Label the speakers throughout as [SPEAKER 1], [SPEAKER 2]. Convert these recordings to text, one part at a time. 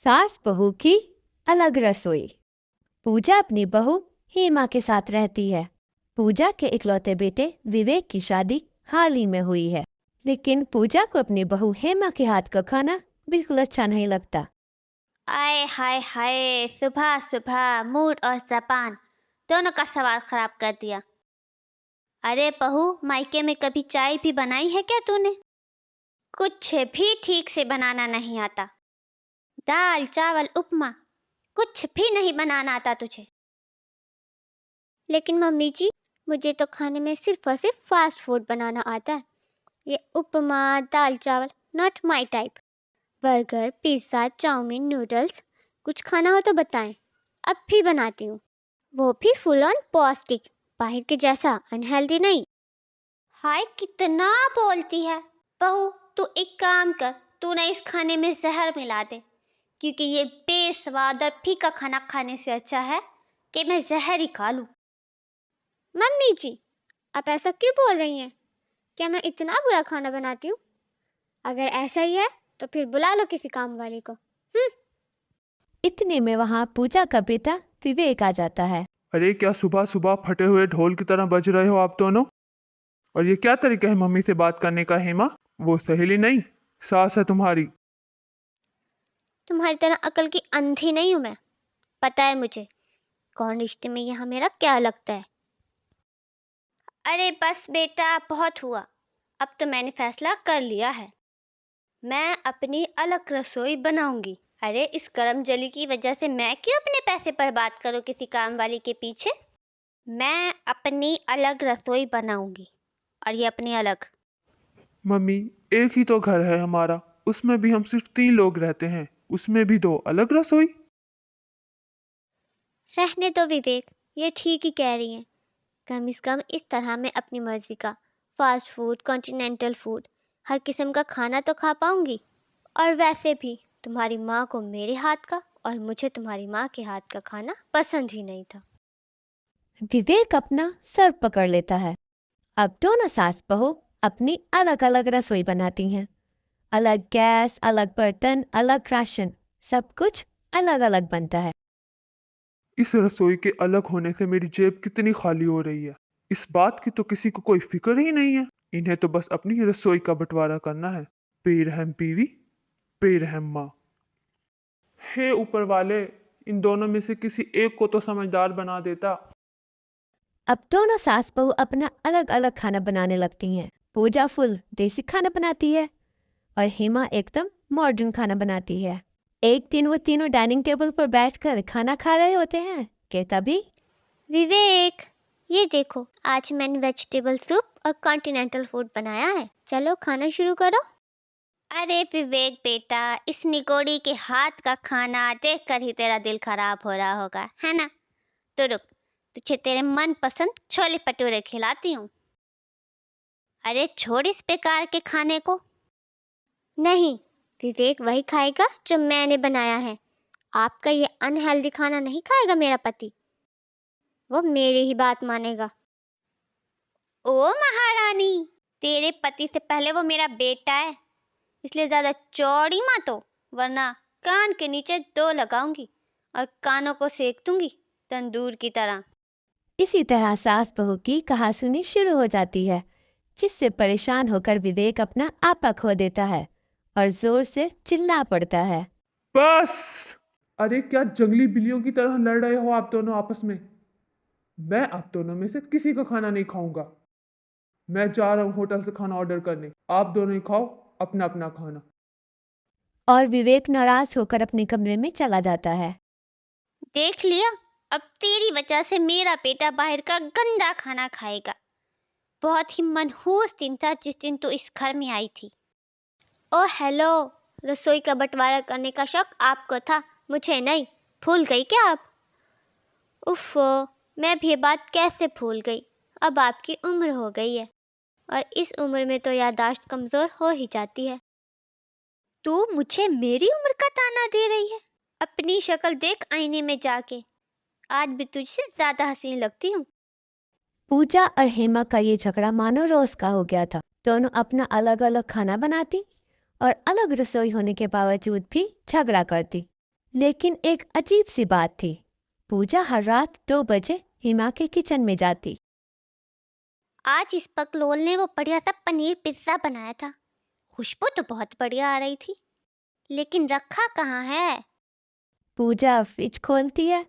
[SPEAKER 1] सास बहू की अलग रसोई। पूजा अपनी बहू हेमा के साथ रहती है। पूजा के इकलौते बेटे विवेक की शादी हाल ही में हुई है, लेकिन पूजा को अपनी बहू हेमा के हाथ का खाना बिल्कुल अच्छा नहीं लगता।
[SPEAKER 2] आय हाय हाय, सुबह सुबह मूड और जबान दोनों का सवाल खराब कर दिया। अरे बहू, मायके में कभी चाय भी बनाई है क्या तूने? कुछ भी ठीक से बनाना नहीं आता। दाल चावल उपमा कुछ भी नहीं बनाना आता तुझे। लेकिन मम्मी जी, मुझे तो खाने में सिर्फ और सिर्फ फास्ट फूड बनाना आता है। ये उपमा दाल चावल not my type. Burger pizza chow mein noodles कुछ खाना हो तो बताएं, अब भी बनाती हूँ। वो भी फुल ऑन पौष्टिक, बाहर के जैसा अनहेल्दी नहीं। हाय कितना बोलती है बहू। तू एक काम कर, तू ना इस खाने में जहर मिला दे, क्योंकि ये बेस्वाद और फीका खाना खाने से अच्छा है कि मैं जहर ही खा लूँ। मम्मी जी, आप ऐसा क्यों बोल रही हैं? क्या मैं इतना बुरा खाना बनाती हूँ? अगर ऐसा ही है तो फिर बुला लो किसी काम वाले को।
[SPEAKER 1] इतने में वहाँ पूजा का बेटा विवेक आ जाता है।
[SPEAKER 3] अरे क्या सुबह सुबह फटे हुए ढोल की तरह बज रहे हो आप दोनों? और ये क्या तरीका है मम्मी से बात करने का हेमा? वो सहेली नहीं, सास है तुम्हारी।
[SPEAKER 2] तुम्हारी तरह अकल की अंधी नहीं हूँ मैं। पता है मुझे कौन रिश्ते में यहाँ मेरा क्या लगता है। अरे बस बेटा, बहुत हुआ। अब तो मैंने फैसला कर लिया है, मैं अपनी अलग रसोई बनाऊंगी। अरे इस करम जली की वजह से मैं क्यों अपने पैसे बर्बाद करूँ किसी काम वाली के पीछे। मैं अपनी अलग रसोई बनाऊंगी, और ये अपनी अलग।
[SPEAKER 3] मम्मी, एक ही तो घर है हमारा, उसमें भी हम सिर्फ 3 लोग रहते हैं, उसमें भी 2 अलग रसोई।
[SPEAKER 2] रहने दो विवेक, ये ठीक ही कह रही हैं। कम से कम इस तरह मैं अपनी मर्जी का फास्ट फूड कॉन्टिनेंटल फूड हर किस्म का खाना तो खा पाऊंगी। और वैसे भी तुम्हारी माँ को मेरे हाथ का और मुझे तुम्हारी माँ के हाथ का खाना पसंद ही नहीं था।
[SPEAKER 1] विवेक अपना सर पकड़ लेता है। अब दोनों सास बहू अपनी अलग अलग रसोई बनाती हैं। अलग गैस, अलग बर्तन, अलग राशन, सब कुछ अलग अलग बनता है।
[SPEAKER 3] इस रसोई के अलग होने से मेरी जेब कितनी खाली हो रही है, इस बात की तो किसी को कोई फिक्र ही नहीं है। इन्हें तो बस अपनी रसोई का बंटवारा करना है। बेरहम बीवी, बेरहम माँ। हे ऊपर वाले, इन दोनों में से किसी एक को तो समझदार बना देता।
[SPEAKER 1] अब दोनों सास बहू अपना अलग अलग खाना बनाने लगती हैं। पूजा फुल देसी खाना बनाती है और हेमा एकदम मॉडर्न खाना बनाती है। एक दिन वो तीनों डाइनिंग टेबल पर बैठकर खाना खा रहे होते हैं कि तभी
[SPEAKER 2] विवेक, ये देखो, आज मैंने वेजिटेबल सूप और कॉन्टिनेंटल फूड बनाया है। चलो खाना शुरू करो। अरे विवेक बेटा, इस निगोड़ी के हाथ का खाना देखकर ही तेरा दिल खराब हो रहा होगा, है ना? तो रुक, तुझे तेरे मनपसंद छोले भटूरे खिलाती हूँ। अरे छोड़ इस बेकार के खाने को। नहीं, विवेक वही खाएगा जो मैंने बनाया है। आपका ये अनहेल्दी खाना नहीं खाएगा मेरा पति, वो मेरी ही बात मानेगा। ओ महारानी, तेरे पति से पहले वो मेरा बेटा है, इसलिए ज़्यादा चौड़ी मत हो, वरना कान के नीचे 2 लगाऊंगी और कानों को सेक दूंगी तंदूर की तरह।
[SPEAKER 1] इसी तरह सास बहू की कहासुनी शुरू हो जाती है, जिससे परेशान होकर विवेक अपना आपा खो देता है और जोर से चिल्ला पड़ता है।
[SPEAKER 3] बस! अरे क्या जंगली बिल्लियों की तरह लड़ रहे हो आप दोनों आपस में? मैं आप दोनों में से किसी का खाना नहीं खाऊंगा। मैं जा रहा हूँ होटल से खाना ऑर्डर करने। आप दोनों ही खाओ अपना अपना खाना।
[SPEAKER 1] और विवेक नाराज होकर अपने कमरे में चला जाता है।
[SPEAKER 2] देख लिया, अब तेरी वजह से मेरा बेटा बाहर का गंदा खाना खाएगा। बहुत ही मनहूस दिन था जिस दिन तू इस घर में आई थी। ओ हेलो, रसोई का बंटवारा करने का शौक आपको था, मुझे नहीं। भूल गई क्या आप? उफ, मैं भी ये बात कैसे भूल गई। अब आपकी उम्र हो गई है, और इस उम्र में तो याददाश्त कमज़ोर हो ही जाती है। तू मुझे मेरी उम्र का ताना दे रही है? अपनी शक्ल देख आईने में जाके, आज भी तुझसे ज़्यादा हसीन लगती हूँ।
[SPEAKER 1] पूजा और हेमा का ये झगड़ा मानो रोज का हो गया था। दोनों अपना अलग अलग खाना बनाती और अलग रसोई होने के बावजूद भी झगड़ा करती। लेकिन एक अजीब सी बात थी। पूजा हर रात 2 बजे हिमा के किचन में जाती।
[SPEAKER 2] आज इस पकलोल ने वो बढ़िया सा पनीर पिज्ज़ा बनाया था। खुशबू तो बहुत बढ़िया आ रही थी, लेकिन रखा कहाँ है?
[SPEAKER 1] पूजा फ्रिज खोलती है,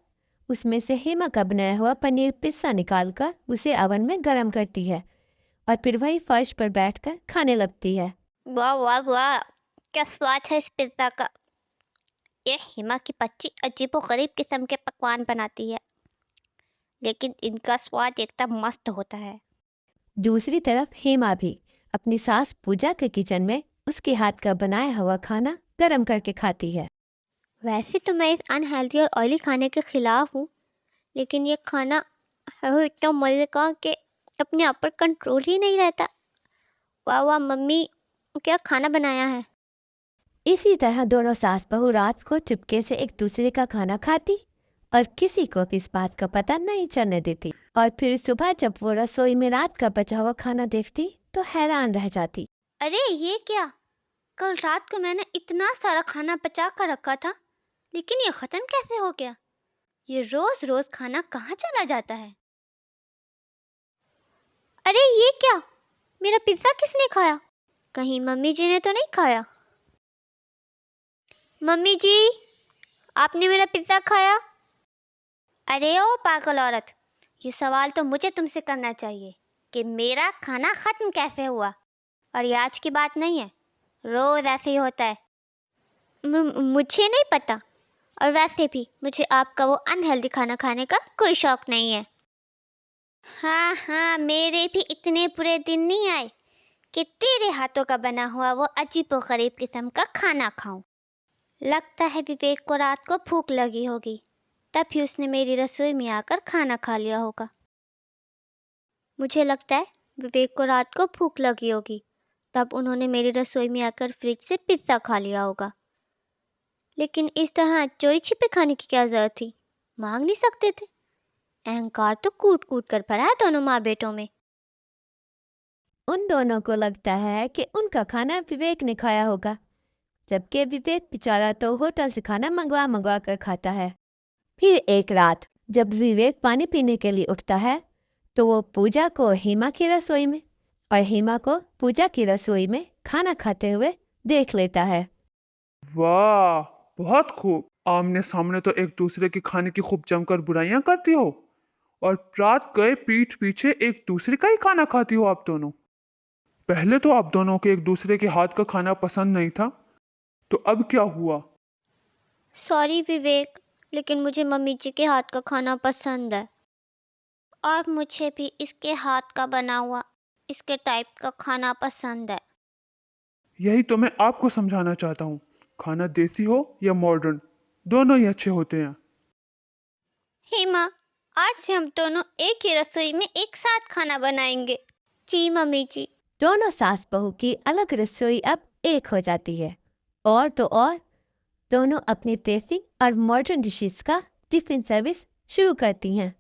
[SPEAKER 1] उसमें से हिमा का बनाया हुआ पनीर पिज्जा निकालकर उसे ओवन में गर्म करती है और फिर वही फर्श पर बैठकर खाने लगती है।
[SPEAKER 2] वाह वाह वाह, क्या स्वाद है इस पिज्ज़ा का। ये हिमा की बच्ची अजीबोगरीब किस्म के पकवान बनाती है, लेकिन इनका स्वाद एकदम मस्त होता है।
[SPEAKER 1] दूसरी तरफ हेमा भी अपनी सास पूजा के किचन में उसके हाथ का बनाया हुआ खाना गर्म करके खाती है।
[SPEAKER 2] वैसे तो मैं इस अनहेल्दी और ऑयली खाने के खिलाफ हूँ, लेकिन ये खाना है वो इतना मज़े का कि अपने आप पर कंट्रोल ही नहीं रहता। वाह वाह मम्मी, क्या खाना बनाया है।
[SPEAKER 1] इसी तरह दोनों सास बहू रात को चुपके से एक दूसरे का खाना खाती और किसी को भी इस बात का पता नहीं चलने देती। और फिर सुबह जब वो रसोई में रात का बचा हुआ खाना देखती तो हैरान रह जाती।
[SPEAKER 2] अरे ये क्या, कल रात को मैंने इतना सारा खाना बचा कर रखा था, लेकिन ये ख़त्म कैसे हो गया? ये रोज़ रोज़ खाना कहाँ चला जाता है? अरे ये क्या, मेरा पिज़्ज़ा किसने खाया? कहीं मम्मी जी ने तो नहीं खाया? मम्मी जी, आपने मेरा पिज़्ज़ा खाया? अरे ओ पागल औरत, ये सवाल तो मुझे तुमसे करना चाहिए कि मेरा खाना ख़त्म कैसे हुआ। और ये आज की बात नहीं है, रोज़ ऐसे ही होता है। मुझे नहीं पता, और वैसे भी मुझे आपका वो अनहेल्दी खाना खाने का कोई शौक़ नहीं है। हाँ हाँ, मेरे भी इतने बुरे दिन नहीं आए कि तेरे हाथों का बना हुआ वो अजीबोगरीब किस्म का खाना खाऊं। लगता है विवेक को रात को भूख लगी होगी, तभी उसने मेरी रसोई में आकर खाना खा लिया होगा। मुझे लगता है विवेक को रात को भूख लगी होगी, तब उन्होंने मेरी रसोई में आकर फ्रिज से पिज़्ज़ा खा लिया होगा। लेकिन इस तरह चोरी छिपे खाने की क्या ज़रूरत थी? मांग नहीं सकते थे? अहंकार तो कूट कूट कर भरा है दोनों माँ बेटों में।
[SPEAKER 1] उन दोनों को लगता है कि उनका खाना विवेक ने खाया होगा, जबकि विवेक बेचारा तो होटल से खाना मंगवा मंगवा कर खाता है। फिर एक रात जब विवेक पानी पीने के लिए उठता है तो वो पूजा को हिमा की रसोई में और हिमा को पूजा की रसोई में खाना खाते हुए देख लेता है।
[SPEAKER 3] वाह, बहुत खूब। आमने सामने तो एक दूसरे के खाने की खूब जमकर बुराइयां करती हो, और रात गए पीठ पीछे एक दूसरे का ही खाना खाती हो आप दोनों। पहले तो आप दोनों के एक दूसरे के हाथ का खाना पसंद नहीं था, तो अब क्या हुआ?
[SPEAKER 2] सॉरी विवेक, लेकिन मुझे मम्मी जी के हाथ का खाना पसंद है, और मुझे भी इसके हाथ का बना हुआ इसके टाइप का खाना पसंद है।
[SPEAKER 3] यही तो मैं आपको समझाना चाहता हूँ। खाना देसी हो या मॉडर्न, दोनों ही अच्छे होते हैं।
[SPEAKER 2] हेमा, आज से हम दोनों एक ही रसोई में एक साथ खाना बनाएंगे। जी मम्मी जी।
[SPEAKER 1] दोनों सास बहू की अलग रसोई अब एक हो जाती है, और तो और दोनों अपनी देसी और मॉडर्न डिशेस का टिफिन सर्विस शुरू करती हैं।